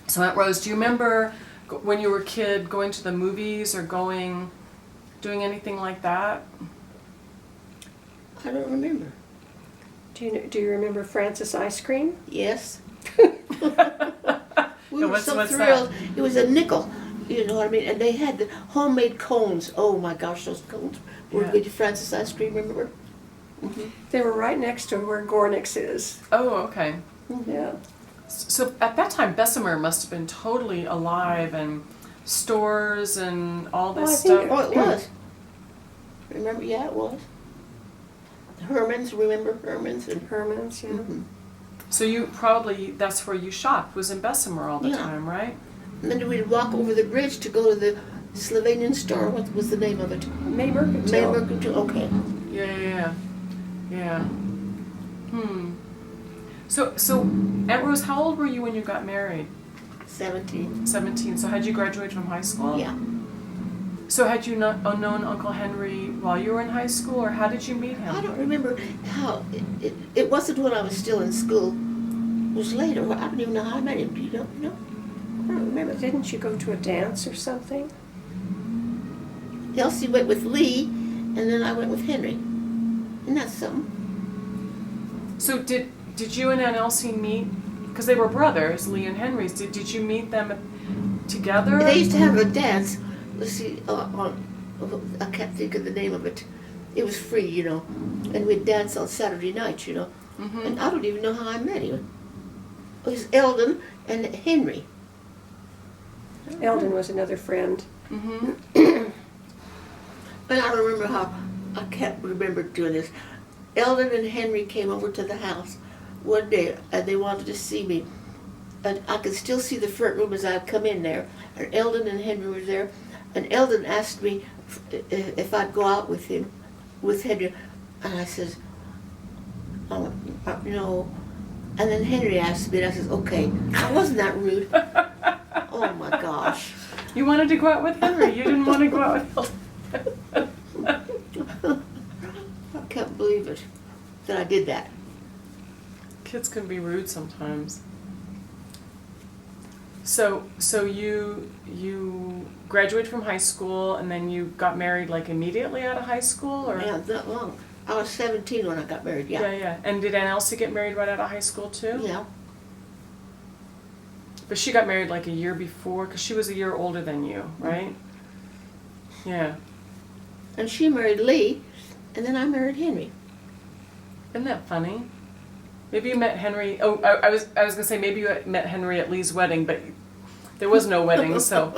So Aunt Rose, do you remember when you were a kid going to the movies or doing anything like that? I don't remember. Do you remember Francis ice cream? Yes. We Now, were what's so that? thrilled. It was a nickel, you know what I mean? And they had the homemade cones. Oh my gosh, those cones were Yeah. good. Francis ice cream, remember? Mm-hmm. They were right next to where Gornick's is. Oh, okay. Yeah. So at that time, Bessemer must have been totally alive, and stores and all this Well, I stuff. think- Oh, it was. Remember? Yeah, it was. Herman's, remember Herman's? And Herman's, yeah. Mhm. So that's where you shopped, was in Bessemer all the Yeah. time, right? And then we'd walk over the bridge to go to the Slovenian store. What was the name of it? May Mercantile. May Mercantile. Okay. Yeah. So Aunt Rose, how old were you when you got married? 17. 17. So had you graduated from high school? Yeah. So had you known Uncle Henry while you were in high school, or how did you meet him? I don't remember how. It wasn't when I was still in school. It was later. I don't even know how I met him. Do you know? No? I don't remember. Didn't you go to a dance or something? Elsie went with Lee, and then I went with Henry. Isn't that something? So did you and Aunt Elsie meet? Because they were brothers, Lee and Henry's. Did you meet them together? They used to have a dance. Let's see, I can't think of the name of it. It was free, you know, and we'd dance on Saturday nights, you know. Mm-hmm. And I don't even know how I met him. It was Eldon and Henry. Eldon was another friend. Mm-hmm. But I don't remember how. I can't remember doing this. Eldon and Henry came over to the house one day, and they wanted to see me. And I could still see the front room as I'd come in there. And Eldon and Henry were there. And Eldon asked me if I'd go out with him, with Henry. And I says, oh, no. And then Henry asked me, and I says, okay. I wasn't that rude. Oh my gosh. You wanted to go out with Henry. You didn't want to go out with I can't believe it that I did that. Kids can be rude sometimes. So you graduated from high school, and then you got married like immediately out of high school, or? Yeah, not long. I was 17 when I got married, yeah. Yeah. And did Aunt Elsie get married right out of high school too? Yeah. But she got married like a year before, because she was a year older than you, right? Yeah. And she married Lee, and then I married Henry. Isn't that funny? Maybe you met Henry. Oh, I was gonna say maybe you met Henry at Lee's wedding, but there was no wedding, so.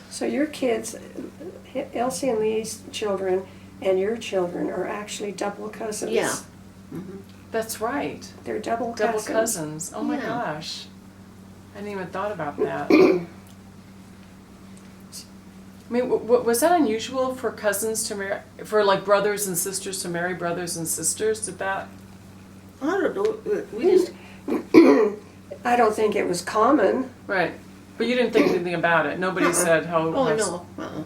So your kids, Elsie and Lee's children, and your children are actually double cousins. Yeah. Mm-hmm. That's right. They're double Double cousins. cousins. Oh my Yeah. gosh. I hadn't even thought about that. I mean, was that unusual for cousins to marry, for like brothers and sisters to marry brothers and sisters? Did that? I don't know. We just. I don't think it was common. Right. But you didn't think anything about it. Nobody said how. Oh, no. Uh-uh.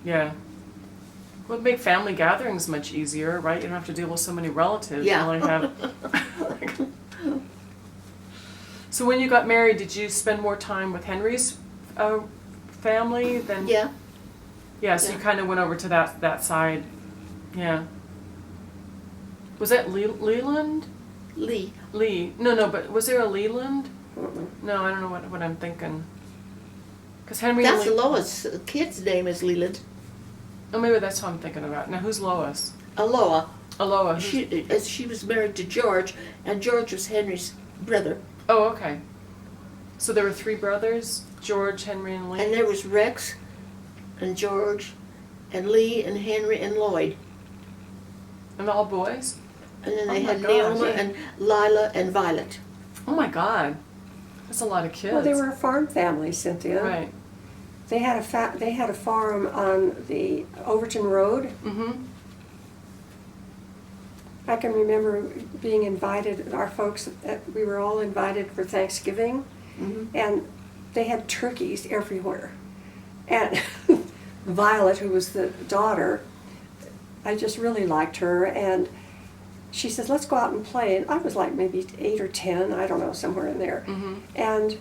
Yeah. Would make family gatherings much easier, right? You don't have to deal with so many relatives. Yeah. You only have. So when you got married, did you spend more time with Henry's family than? Yeah. Yeah. So you Yeah. kind of went over to that side. Yeah. Was that Leland? Lee. Lee. No. But was there a Leland? Mm-mm. No, I don't know what I'm thinking. Because Henry. That's and Lois' kid's name is Leland. Oh, maybe that's what I'm thinking about. Now, who's Lois? Aloha. Aloha. She was married to George, and George was Henry's brother. Oh, okay. So there were three brothers, George, Henry, and Lee? And there was Rex, and George, and Lee, and Henry, and Lloyd. And all boys? And then Oh they my had gosh. Naoma, and Lila, and Violet. Oh my God. That's a lot of kids. Well, they were a farm family, Cynthia. Right. They had a farm on the Overton Road. Mm-hmm. I can remember being invited, our folks, we were all invited for Thanksgiving, Mm-hmm. and they had turkeys everywhere. And Violet, who was the daughter, I just really liked her, and she says, let's go out and play. And I was like maybe 8 or 10, I don't know, somewhere in there. Mm-hmm. And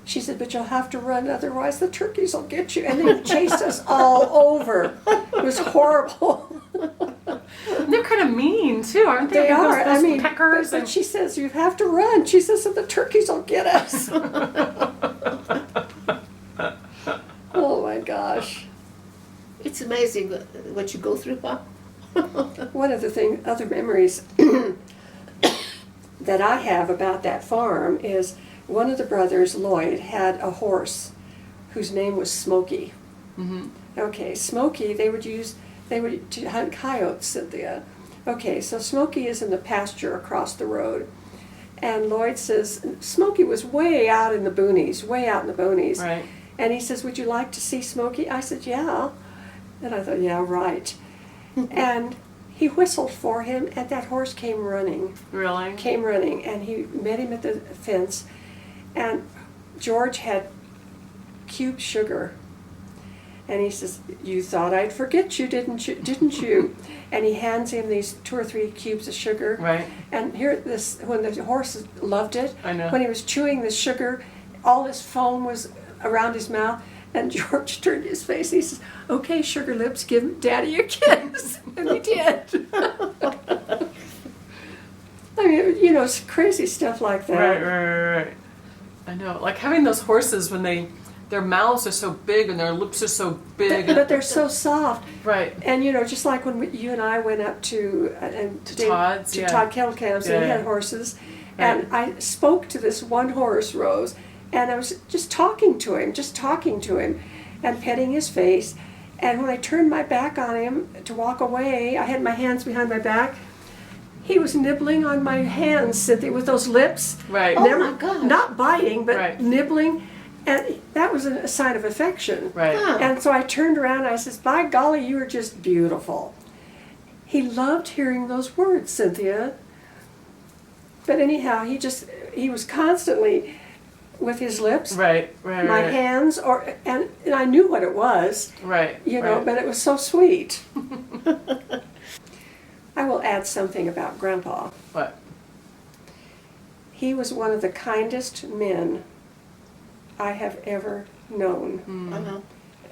she said, but you'll have to run, otherwise the turkeys will get you. And they chased us all over. It was horrible. They're kind of mean too, aren't they? They are. Those I mean, peckers. but she says, you have to run. She says, so the turkeys will get us. Oh my gosh. It's amazing what you go through, huh? One of the other memories that I have about that farm is one of the brothers, Lloyd, had a horse whose name was Smokey. Mm-hmm. Okay, Smokey, they would to hunt coyotes, Cynthia. Okay, so Smokey is in the pasture across the road. And Lloyd says, Smokey was way out in the boonies, Right. And he says, would you like to see Smokey? I said, yeah. And I thought, yeah, right. And he whistled for him, and that horse came running. Really? And he met him at the fence. And George had cube sugar. And he says, you thought I'd forget you, didn't you? And he hands him these 2 or 3 cubes of sugar. Right. And when the horse loved it, I know. when he was chewing the sugar, all his foam was around his mouth. And George turned his face and he says, okay, Sugar Lips, give Daddy a kiss. And he did. I mean, you know, it's crazy stuff like that. Right. I know. Like having those horses when their mouths are so big and their lips are so big. But they're so soft. Right. And you know, just like when you and I went up to Todd's, yeah. Todd Kettlecamp's, and he had horses, and I spoke to this one horse, Rose, and I was just talking to him, and petting his face. And when I turned my back on him to walk away, I had my hands behind my back. He was nibbling on my hands, Cynthia, with those lips. Right. Oh my gosh. Not biting, but Right. nibbling. And that was a sign of affection. Right. Huh. And so I turned around and I says, by golly, you are just beautiful. He loved hearing those words, Cynthia. But anyhow, he was constantly with his lips, Right. my hands, and I knew what it was, Right. you know, right. but it was so sweet. I will add something about Grandpa. What? He was one of the kindest men I have ever known. Mm. Uh-huh.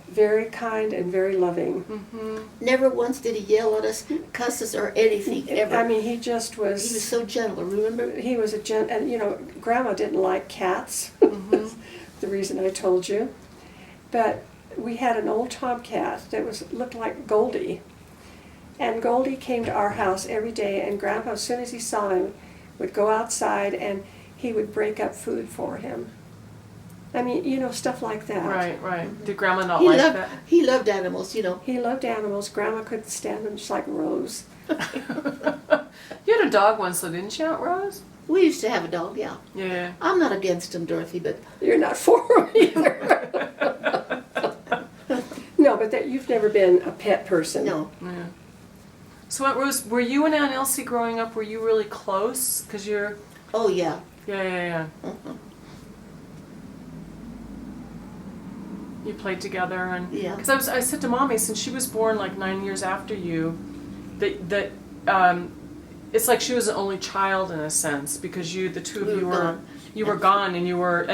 Very kind and very loving. Mm-hmm. Never once did he yell at us, cuss us, or anything, ever. I mean, he just was... He was so gentle, remember? He was and you know, Grandma didn't like cats. Mm-hmm. The reason I told you. But we had an old tomcat that looked like Goldie. And Goldie came to our house every day, and Grandpa, as soon as he saw him, would go outside and he would break up food for him. I mean, you know, stuff like that. Right. Did Grandma not He like loved, that? he loved animals, you know. He loved animals. Grandma couldn't stand them, just like Rose. You had a dog once, though, didn't you, Aunt Rose? We used to have a dog, yeah. Yeah. I'm not against him, Dorothy, but You're not for him either. No, but you've never been a pet person. no. Yeah. So, Aunt Rose, were you and Aunt Elsie growing up? Were you really close? Because you're. Oh, yeah. Yeah. Uh-huh. You played together, and Yeah. because I said to Mommy, since she was born like 9 years after you, that it's like she was the only child in a sense, because the two of We you were were gone. you were gone, and you were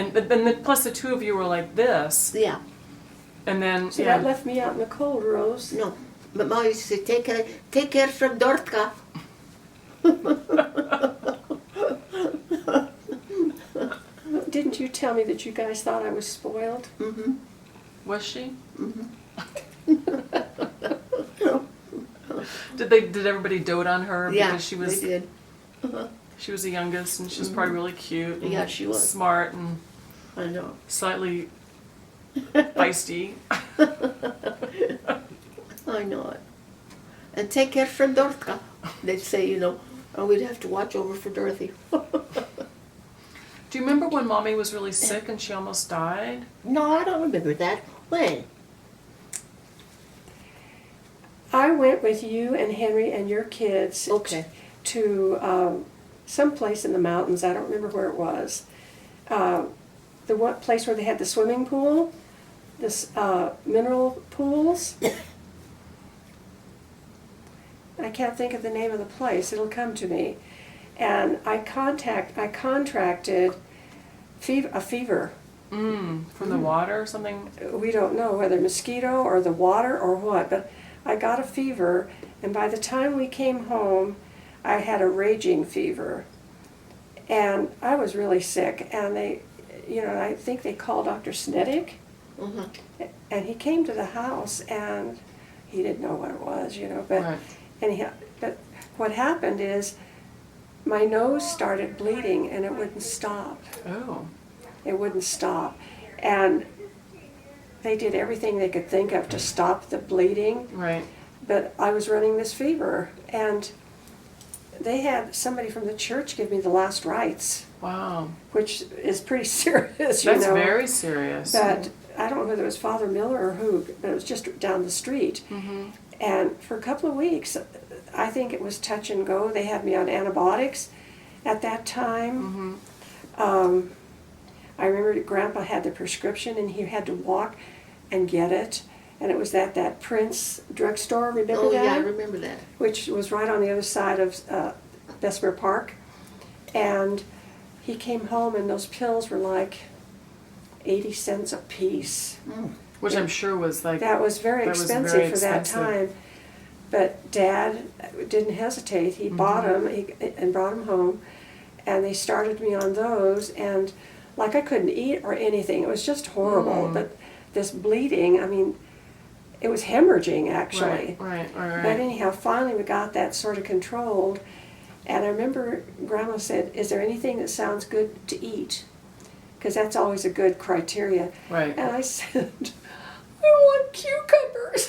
plus the two of you were like this, Yeah. and then So that left me out in the cold, Rose. No. But Mom used to say, take care from Dortka. Didn't you tell me that you guys thought I was spoiled? Mm-hmm. Was she? Mm-hmm. Did everybody dote on her Yeah, because she was they did. Uh-huh. she was the youngest, and she was probably really cute and Yeah, she was. smart and I know. slightly feisty. I know it. And take care from Dortka. They'd say, you know, and we'd have to watch over for Dorothy. Do you remember when Mommy was really sick and she almost died? No, I don't remember that. When? I went with you and Henry and your kids Okay. to some place in the mountains. I don't remember where it was. The one place where they had the swimming pool, this mineral pools. I can't think of the name of the place. It'll come to me. And I contracted a fever. From the water or something? We don't know whether mosquito or the water or what, but I got a fever, and by the time we came home, I had a raging fever. And I was really sick, and they, I think they called Dr. Sneddick, and he came to the house, and he didn't know what it was, but Right. but what happened is my nose started bleeding, and it wouldn't stop. Oh. It wouldn't stop. And they did everything they could think of to stop the bleeding. Right. But I was running this fever. And they had somebody from the church give me the last rites, Wow. which is pretty serious, That's very serious. But I don't know whether it was Father Miller or who, but it was just down the street. Mm-hmm. And for a couple of weeks, I think it was touch and go. They had me on antibiotics at that time. Mm-hmm. I remember Grandpa had the prescription, and he had to walk and get it. And it was at that Prince drugstore, remember that? Yeah, I remember that. Which was right on the other side of Bessemer Park. And he came home, and those pills were like 80 cents a piece. Which I'm sure was like... That was very that was expensive very for that expensive. time. But Dad didn't hesitate. He bought them and brought them home. And they started me on those. And like I couldn't eat or anything. It was just horrible. But this bleeding, I mean, it was hemorrhaging actually. Right. But anyhow, finally we got that sort of controlled. And I remember Grandma said, "Is there anything that sounds good to eat?" Because that's always a good criteria. Right. And I said, "I want cucumbers."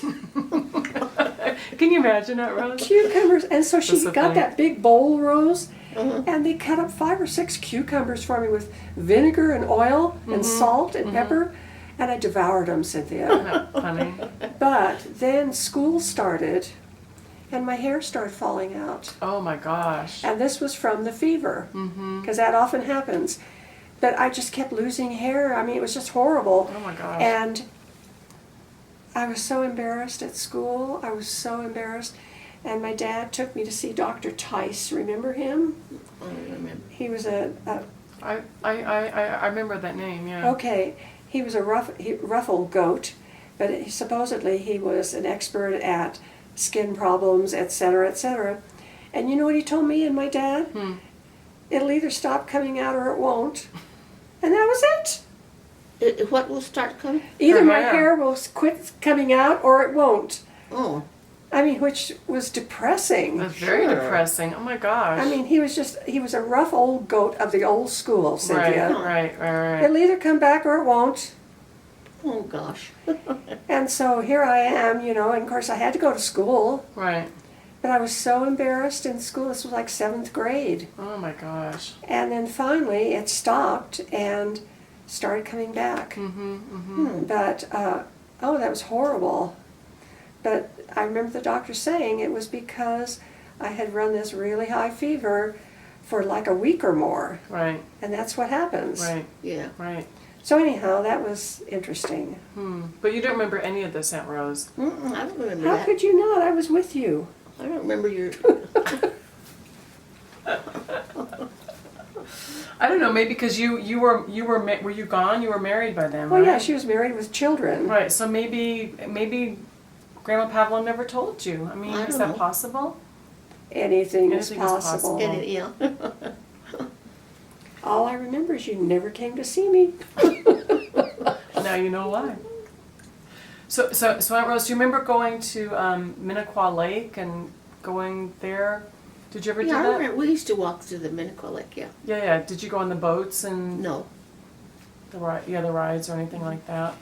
Can you imagine that, Rose? Cucumbers. And so she That's so got funny. that big bowl, Rose, and they cut up 5 or 6 cucumbers for me with vinegar and oil and salt and pepper. And I devoured them, Cynthia. Isn't that funny? But then school started, and my hair started falling out. Oh my gosh. And this was from the fever, because that often happens. But I just kept losing hair. I mean, it was just horrible. Oh my gosh. And I was so embarrassed at school. I was so embarrassed. And my dad took me to see Dr. Tice. Remember him? I don't remember. He was I remember that name, yeah. okay. He was a rough old goat, but supposedly he was an expert at skin problems, etc., etc. And you know what he told me and my dad? It'll either stop coming out or it won't. And that was it. What will start coming? Either Her my hair. hair will quit coming out or it won't. Oh, I mean, which was depressing. That's very Sure. depressing. Oh my gosh. I mean, he was a rough old goat of the old school, Cynthia. Right. It'll either come back or it won't. oh gosh. And so here I am, and of course I had to go to school. Right. But I was so embarrassed in school. This was like 7th grade. Oh my gosh. And then finally it stopped and started coming back. But, that was horrible. But I remember the doctor saying it was because I had run this really high fever for like a week or more. Right. And that's what happens. Right. Yeah. Right. So anyhow, that was interesting. But you don't remember any of this, Aunt Rose? I don't remember How that. could you not? I was with you. I don't remember your. I don't know. Maybe because you were you gone? You were married by then, Well, right? yeah, she was married with children. Right. So maybe Grandma Pavlo never told you. I mean, I is don't that know. possible? Anything is Anything is possible. possible. Yeah. All I remember is you never came to see me. Now you know why. So Aunt Rose, do you remember going to Minnequa Lake and going there? Did you ever do Yeah, I that? remember. We used to walk through the Minnequa Lake. Yeah. Yeah. Did you go on the boats and No. the rides or anything like that?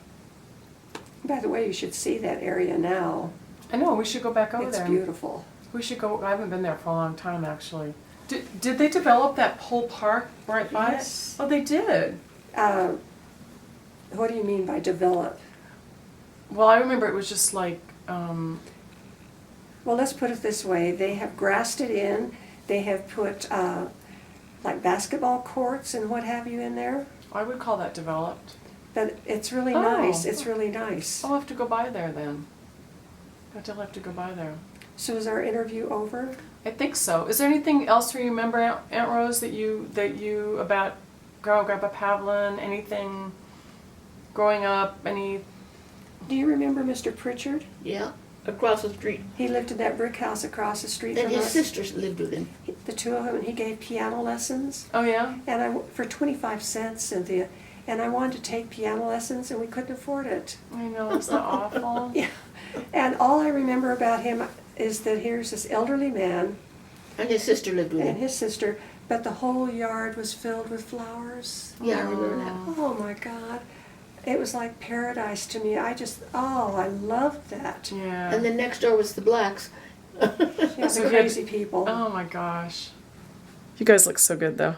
By the way, you should see that area now. I know. We should go back over It's there. beautiful. We should go. I haven't been there for a long time, actually. Did they develop that whole park right by Yes. it? Oh, they did. What do you mean by develop? Well, I remember it was just like. Well, let's put it this way. They have grassed it in. They have put like basketball courts and what have you in there. I would call that developed. But it's really Oh. nice. It's really nice. I'll have to go by there then. I'll have to go by there. So is our interview over? I think so. Is there anything else you remember, Aunt Rose, that you about Grandpa Pavlin? Anything growing up? Any? Do you remember Mr. Pritchard? Yeah, across the street. He lived in that brick house across the street And from his us. sisters lived with him. The two of them, and he gave piano lessons. Oh yeah. And for 25 cents, Cynthia. And I wanted to take piano lessons, and we couldn't afford it. I know, it's not awful. Yeah. And all I remember about him is that here's this elderly man And his sister lived with and him. his sister, but the whole yard was filled with flowers. Yeah, I remember that. Oh my God. It was like paradise to me. I loved that. Yeah. And then next door was the blacks. Yeah, So the he had- crazy people. Oh my gosh. You guys look so good though.